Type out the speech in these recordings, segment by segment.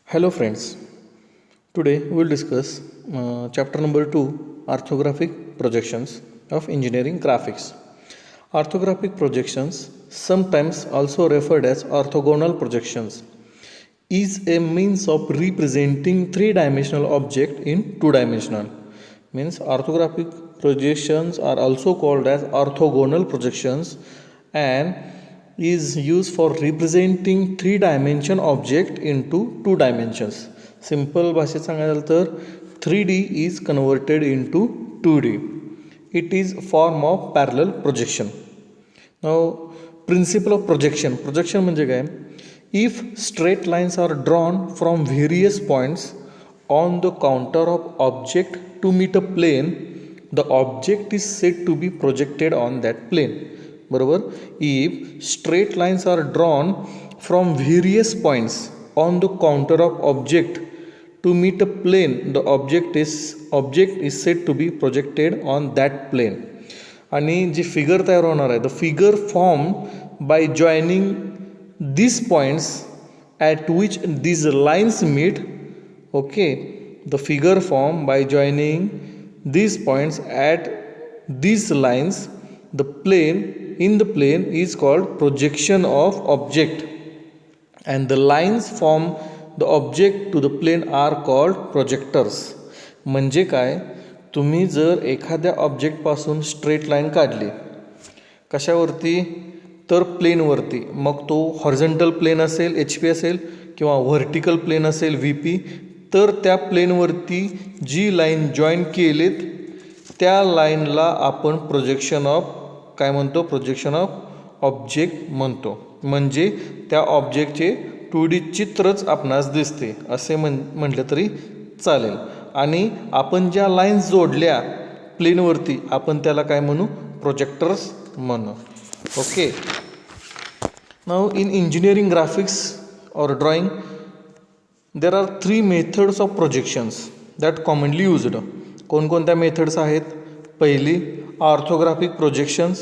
Hello friends, today we will discuss chapter number 2 orthographic projections of engineering graphics. Orthographic projections, sometimes also referred as orthogonal projections, is a means of representing three-dimensional object in two-dimensional. Means orthographic projections are also called as orthogonal projections and is used for representing three-dimension object into two dimensions. Simple भाषेत सांगायचं तर 3D is converted into 2D. It is form of parallel projection. Now, principle of projection. Projection म्हणजे काय? If straight lines are drawn from various points on the counter of object to meet a plane, the object is said to be projected on that plane. बरोबर. If straight lines are drawn from various points on the counter of object to meet a plane, the object is said to be projected on that plane. आणि जी figure तयार होणार आहे, the figure formed by joining these points at which these lines meet. Okay, the figure formed by joining these points at these lines, the plane in the plane is called projection of object, and the lines from the object to the plane are called projectors. म्हणजे काय, तुम्ही जर एखाद्या ऑब्जेक्टपासून straight line काढली कशावरती, तर प्लेनवरती, मग तो horizontal plain असेल HP असेल किंवा व्हर्टिकल प्लेन असेल VP, तर त्या प्लेनवरती जी लाईन जॉईन केलेत त्या लाईनला आपण प्रोजेक्शन ऑफ काय म्हणतो, प्रोजेक्शन ऑफ ऑब्जेक्ट म्हणतो. म्हणजे त्या ऑब्जेक्टचे 2D चित्रच आपणास दिसते असे म्हटलं तरी चालेल. आणि आपण ज्या लाईन्स जोडल्या प्लेनवरती आपण त्याला काय म्हणू, प्रोजेक्टर्स म्हणू. Okay. Now in engineering graphics और drawing there are 3 methods of projections that commonly used. कोणकोणत्या मेथड्स आहेत? पहिली ऑर्थोग्राफिक प्रोजेक्शन्स,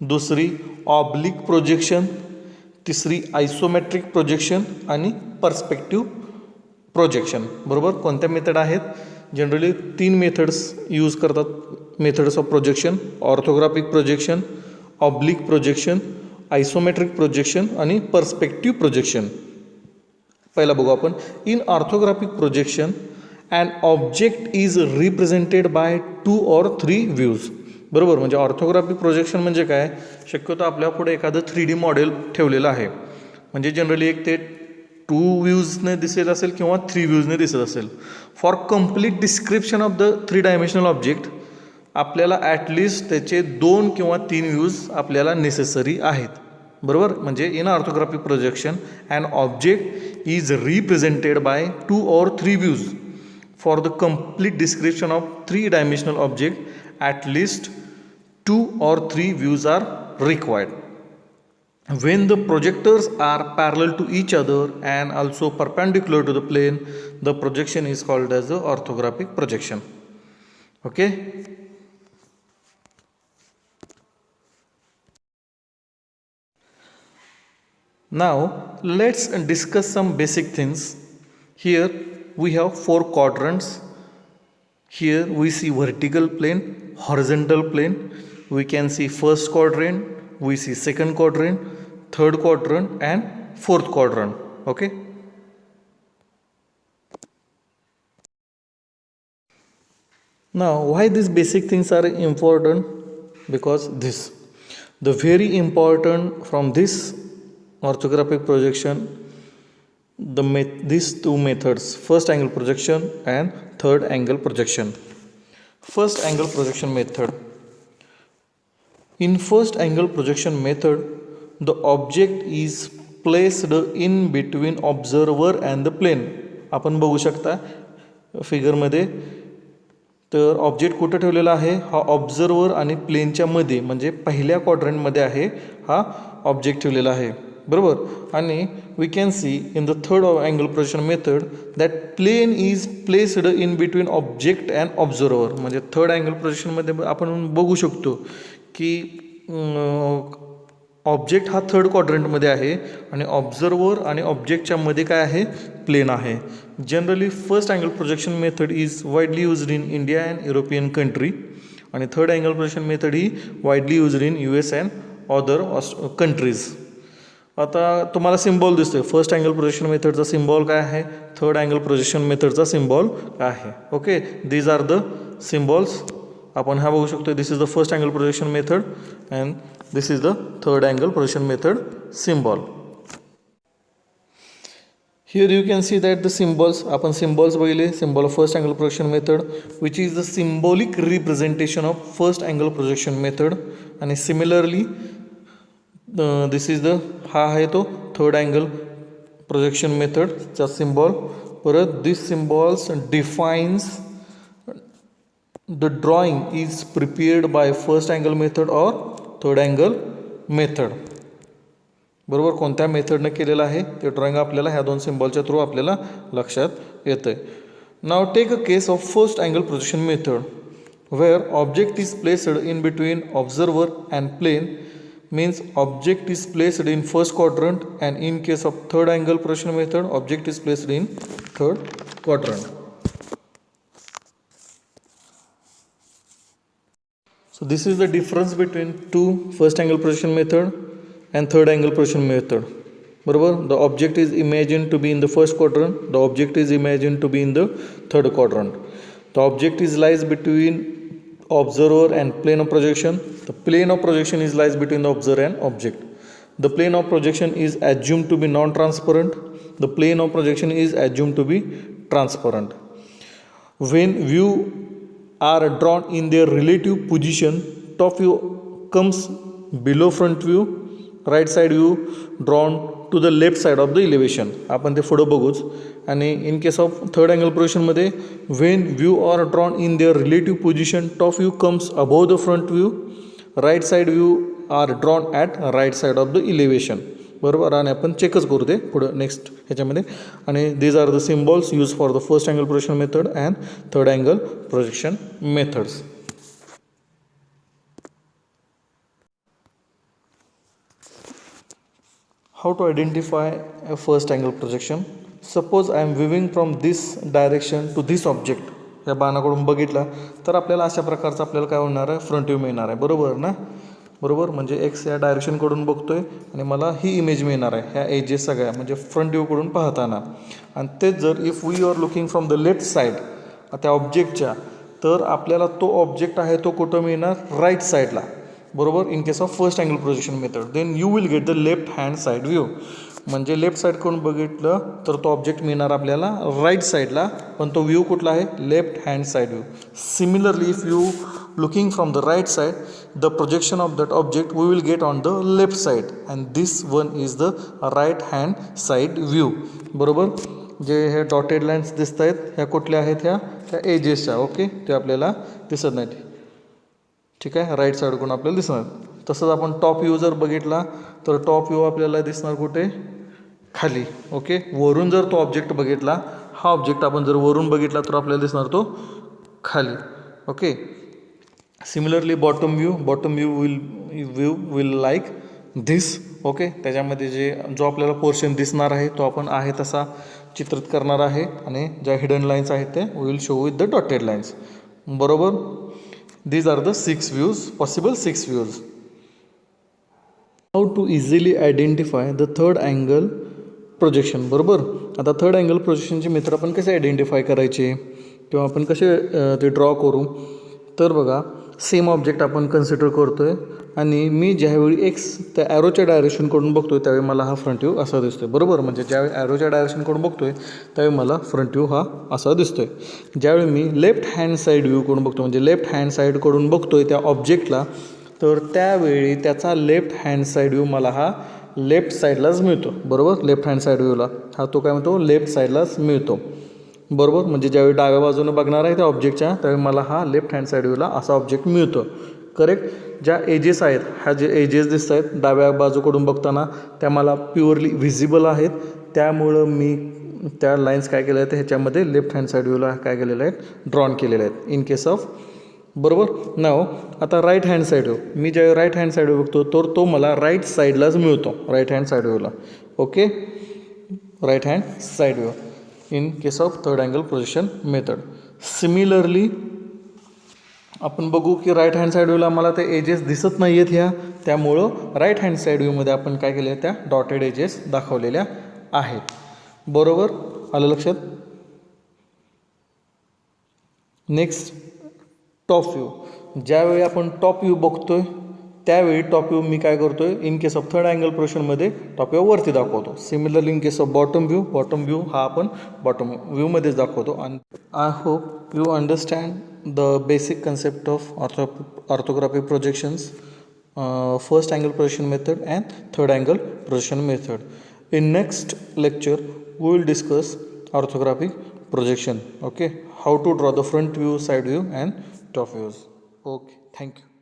दुसरी ऑब्लिक प्रोजेक्शन, तिसरी आयसोमेट्रिक प्रोजेक्शन आणि पर्स्पेक्टिव्ह प्रोजेक्शन. बरोबर. कोणत्या मेथड आहेत? जनरली 3 मेथड्स यूज करतात methods of projection: orthographic projection, oblique projection, isometric projection आणि पर्स्पेक्टिव्ह प्रोजेक्शन. पहिला बघू आपण. In orthographic projection and object is represented by 2 or 3 views. बरोबर. म्हणजे ऑर्थोग्राफिक प्रोजेक्शन म्हणजे काय, शक्यतो आपल्या पुढे एखादं 3D मॉडेल ठेवलेलं आहे. म्हणजे जनरली एक ते 2 व्ह्यूजने दिसत असेल किंवा 3 व्ह्यूजने दिसत असेल. For complete description of the 3 dimensional object आपल्याला ॲटलिस्ट त्याचे 2 किंवा 3 व्ह्यूज आपल्याला नेसेसरी आहेत. बरोबर. म्हणजे in orthographic projection and object is represented by 2 or 3 views. For the complete description of 3-dimensional object, at least 2 or 3 views are required. When the projectors are parallel to each other and also perpendicular to the plane, the projection is called as the orthographic projection. Okay. Now let's discuss some basic things. Here we have 4 quadrants. Here we see vertical plane, horizontal plane. We can see first quadrant, we see second quadrant, third quadrant and fourth quadrant. Okay. Now why these basic things are important? Because the very important from this orthographic projection, these 2 methods, first angle projection and third angle projection. First angle projection method. In first angle projection method, the object is placed in between observer and the plane. आपण बघू शकता फिगरमध्ये, तर object कुठं ठेवलेला आहे, हा observer आणि प्लेनच्या मध्ये म्हणजे पहिल्या क्वाड्रंटमध्ये आहे हा ऑब्जेक्ट ठेवलेला आहे. बरोबर. आणि we can see in the third angle projection method that plane is placed in between object and observer. म्हणजे थर्ड अँगल प्रोजेक्शनमध्ये आपण बघू शकतो की ऑब्जेक्ट हा थर्ड क्वाड्रंटमध्ये आहे आणि ऑब्झर्वर आणि ऑब्जेक्टच्या मध्ये काय आहे, प्लेन आहे. Generally first angle projection method is widely used in India and European country आणि थर्ड अँगल प्रोजेक्शन मेथड ही widely used in US and other countries. आता तुम्हाला सिम्बॉल दिसतोय. फर्स्ट अँगल प्रोजेक्शन मेथडचा सिम्बॉल काय आहे, थर्ड अँगल प्रोजेक्शन मेथडचा symbol काय आहे. Okay, these are the symbols. आपण हा बघू शकतो. This is the first angle projection method and this is the third angle projection method symbol. Here you can see that the symbols, आपण symbols बघितले. symbol of first angle projection method which is the symbolic representation of first angle projection method. आणि similarly this is the हा आहे तो third angle projection method चा symbol. परत this symbols defines the drawing is prepared by first angle method or third angle method. बरोबर, कोणत्या मेथडनं केलेलं आहे ते ड्रॉइंग आपल्याला ह्या दोन सिम्बॉलच्या थ्रू आपल्याला लक्षात येतं आहे. Now take a case of first angle projection method where object is placed in between observer and plane. Means object is placed in first quadrant and in case of third angle projection method object is placed in third quadrant. So this is the difference between two first angle projection method and third angle projection method. बरोबर, the object is imagined to be in the first quadrant, the object is imagined to be in the third quadrant. The object is lies between observer and plane of projection. The plane of projection is lies between the observer and object. The plane of projection is assumed to be non-transparent. The plane of projection is assumed to be transparent. When view are drawn in their relative position, top view comes below front view, right side view drawn to the left side of the elevation. आपण ते पुढं बघूच. आणि in case of third angle प्रोजेक्शनमध्ये when view are drawn in their relative position, top view comes above the front view, right side view are drawn at right side of the elevation. बरोबर, आणि आपण चेकच करू ते पुढं next ह्याच्यामध्ये. आणि these are the symbols use for the first angle projection method and third angle projection methods. How to identify a first angle projection. Suppose I am viewing from this direction to this object. या बाणाकडून बघितला तर आपल्याला अशा प्रकारचं आपल्याला काय होणार आहे, फ्रंट व्ह्यू मिळणार आहे. बरोबर ना, बरोबर, म्हणजे एक्स या डायरेक्शनकडून बघतोय आणि मला ही इमेज मिळणार आहे ह्या एजेस सगळ्या, म्हणजे फ्रंट व्ह्यूकडून पाहताना. आणि तेच जर if we are looking from the left side त्या ऑब्जेक्टच्या, तर आपल्याला तो ऑब्जेक्ट आहे तो कुठं मिळणार, राईट साईडला. बरोबर, in case of first angle projection method then you will get the left hand side view. म्हणजे लेफ्ट साईडकडून बघितलं तर तो ऑब्जेक्ट मिळणार आपल्याला राईट साईडला, पण तो व्ह्यू कुठला आहे, left hand side view. Similarly if you looking from the right side, the projection of that object we will get on the left side and this one is the right hand side view. बरोबर, जे हे dotted lines दिसत आहेत ह्या कुठल्या आहेत, ह्या एजेसच्या. Okay, ते आपल्याला दिसत नाहीत. ठीक आहे, राईट साईडकडून आपल्याला दिसणार. तसंच आपण टॉप व्ह्यू जर बघितला तर टॉप व्ह्यू आपल्याला दिसणार कुठे, खाली. ओके, वरून जर तो ऑब्जेक्ट बघितला, हा ऑब्जेक्ट आपण जर वरून बघितला तर आपल्याला दिसणार तो खाली. Okay, similarly bottom view will like this. Okay, त्याच्यामध्ये जो आपल्याला पोर्शन दिसणार आहे तो आपण आहे तसा चित्रित करणार आहे आणि ज्या हिडन लाईन्स आहेत ते will show with the dotted lines. बरोबर, these are the 6 views, possible 6 views. How to easily identify the third angle projection. बरोबर, आता थर्ड अँगल प्रोजेक्शनचे मेथड आपण कसे आयडेंटिफाय करायचे किंवा आपण कसे ते ड्रॉ करू. तर बघा, सेम ऑब्जेक्ट आपण कन्सिडर करतो आहे आणि मी ज्यावेळी एक्स त्या ॲरोच्या डायरेक्शनकडून बघतो आहे त्यावेळी मला हा फ्रंट व्ह्यू असा दिसतो आहे. बरोबर, म्हणजे ज्यावेळी ॲरोच्या डायरेक्शनकडून बघतो आहे त्यावेळी मला फ्रंट व्ह्यू हा असा दिसतो आहे. ज्यावेळी मी लेफ्ट हँड साईड व्ह्यूकडून बघतो, म्हणजे लेफ्ट हँड साईडकडून बघतो आहे त्या ऑब्जेक्टला, तर त्यावेळी त्याचा लेफ्ट हँड साईड व्ह्यू मला हा लेफ्ट साईडलाच मिळतो. बरोबर, लेफ्ट हँड साईड व्ह्यूला हा तो काय म्हणतो, लेफ्ट साईडलाच मिळतो. बरोबर, म्हणजे ज्यावेळी डाव्या बाजूनं बघणार आहे त्या ऑब्जेक्टच्या त्यावेळी मला हा लेफ्ट हँड साईड व्ह्यूला असा ऑब्जेक्ट मिळतो. करेक्ट, ज्या एजेस आहेत, ह्या जे एजेस दिसत आहेत डाव्या बाजूकडून बघताना त्या मला प्युअरली व्हिजिबल आहेत. त्यामुळं मी त्या लाईन्स काय केल्या आहेत ह्याच्यामध्ये लेफ्ट हँड साईड व्ह्यूला काय केलेलं आहेत, ड्रॉन केलेले आहेत. इन केस ऑफ बरोबर. नाव आता राईट हँड साईड व्ह्यू, मी ज्यावेळी राईट हँड साईड व्ह्यू बघतो तर तो मला राईट साईडलाच मिळतो, राईट हँड साईड व्ह्यूला. Okay, right hand side view in case of third angle projection method. Similarly आपण बघू की राईट हँड साईड व्ह्यूला मला ते एजेस दिसत नाही आहेत ह्या, त्यामुळं राईट हँड साईड व्ह्यूमध्ये आपण काय केलं आहे, त्या डॉटेड एजेस दाखवलेल्या आहेत. बरोबर, आलं लक्षात. Next top view. ज्यावेळी आपण टॉप व्ह्यू बघतोय त्यावेळी टॉप व्ह्यू मी काय करतोय, in case of third angle प्रोजेक्शनमध्ये टॉप व्ह्यू वरती दाखवतो. Similarly in case of bottom view हा आपण बॉटम व्ह्यूमध्येच दाखवतो. आणि I hope you understand the basic concept of orthographic projections, first angle projection method and third angle projection method. In next lecture, we will discuss orthographic projection. Okay, how to draw the front view, side view, and top views. Okay, thank you.